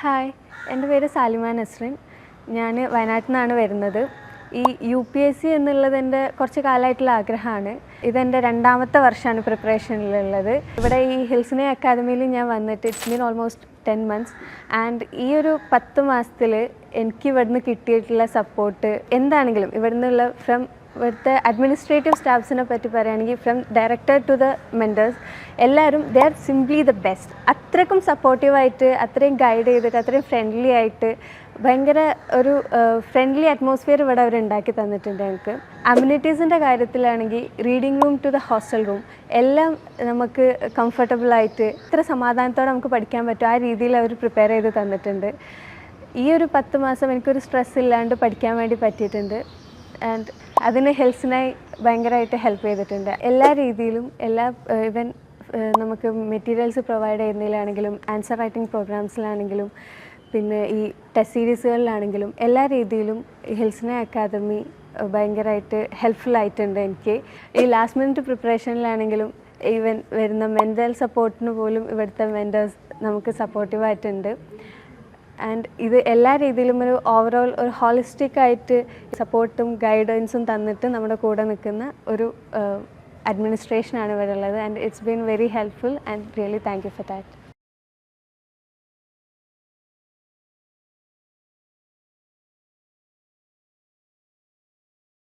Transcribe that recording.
Hi, എൻ്റെ പേര് സാലിമ നസ്രിൻ. ഞാൻ വയനാട്ടിൽ നിന്നാണ് വരുന്നത്. ഈ UPSC എന്നുള്ളത് എൻ്റെ കുറച്ച് കാലമായിട്ടുള്ള ആഗ്രഹമാണ്. ഇതെൻ്റെ രണ്ടാമത്തെ വർഷമാണ് പ്രിപ്പറേഷനിലുള്ളത്. ഇവിടെ ഈ ഹിൽസ്നെ അക്കാദമിയിൽ ഞാൻ വന്നിട്ട് it's mean almost 10 months. And ഈ ഒരു 10 മാസത്തിൽ എനിക്ക് ഇവിടുന്ന് കിട്ടിയിട്ടുള്ള സപ്പോർട്ട് എന്താണെങ്കിലും ഇവിടുന്നുള്ള ഇവിടുത്തെ അഡ്മിനിസ്ട്രേറ്റീവ് സ്റ്റാഫ്സിനെ പറ്റി പറയുകയാണെങ്കിൽ from director to the mentors എല്ലാവരും they are simply the best. അത്രയ്ക്കും സപ്പോർട്ടീവായിട്ട്, അത്രയും ഗൈഡ് ചെയ്തിട്ട്, അത്രയും ഫ്രണ്ട്ലി ആയിട്ട് ഭയങ്കര ഒരു ഫ്രണ്ട്ലി അറ്റ്മോസ്ഫിയർ ഇവിടെ അവർ ഉണ്ടാക്കി തന്നിട്ടുണ്ട് ഞങ്ങൾക്ക്. അമ്യൂണിറ്റീസിൻ്റെ കാര്യത്തിലാണെങ്കിൽ reading room to the hostel room എല്ലാം നമുക്ക് കംഫർട്ടബിളായിട്ട് ഇത്ര സമാധാനത്തോടെ നമുക്ക് പഠിക്കാൻ പറ്റും ആ രീതിയിൽ അവർ പ്രിപ്പയർ ചെയ്ത് തന്നിട്ടുണ്ട്. ഈ ഒരു 10 മാസം എനിക്കൊരു സ്ട്രെസ് ഇല്ലാണ്ട് പഠിക്കാൻ വേണ്ടി പറ്റിയിട്ടുണ്ട്. ആൻഡ് അതിന് ഹെൽസിനായി ഭയങ്കരമായിട്ട് ഹെൽപ്പ് ചെയ്തിട്ടുണ്ട് എല്ലാ രീതിയിലും. ഈവൻ നമുക്ക് മെറ്റീരിയൽസ് പ്രൊവൈഡ് ചെയ്യുന്നതിലാണെങ്കിലും ആൻസർ റൈറ്റിംഗ് പ്രോഗ്രാംസിലാണെങ്കിലും പിന്നെ ഈ ടെസ്റ്റ് സീരീസുകളിലാണെങ്കിലും എല്ലാ രീതിയിലും ഹെൽസിന അക്കാദമി ഭയങ്കരമായിട്ട് ഹെൽപ്ഫുള്ളായിട്ടുണ്ട് എനിക്ക്. ഈ ലാസ്റ്റ് മിനിറ്റ് പ്രിപ്പറേഷനിലാണെങ്കിലും ഈവൻ വരുന്ന മെൻ്റൽ സപ്പോർട്ടിന് പോലും ഇവിടുത്തെ മെൻറ്റേഴ്സ് നമുക്ക് സപ്പോർട്ടീവായിട്ടുണ്ട്. ആൻഡ് ഇത് എല്ലാ രീതിയിലും ഒരു ഓവറോൾ ഒരു ഹോളിസ്റ്റിക് ആയിട്ട് സപ്പോർട്ടും ഗൈഡൻസും തന്നിട്ട് നമ്മുടെ കൂടെ നിൽക്കുന്ന ഒരു അഡ്മിനിസ്ട്രേഷനാണ് ഇവിടെ ഉള്ളത്. And it's been very helpful and really thank you for that.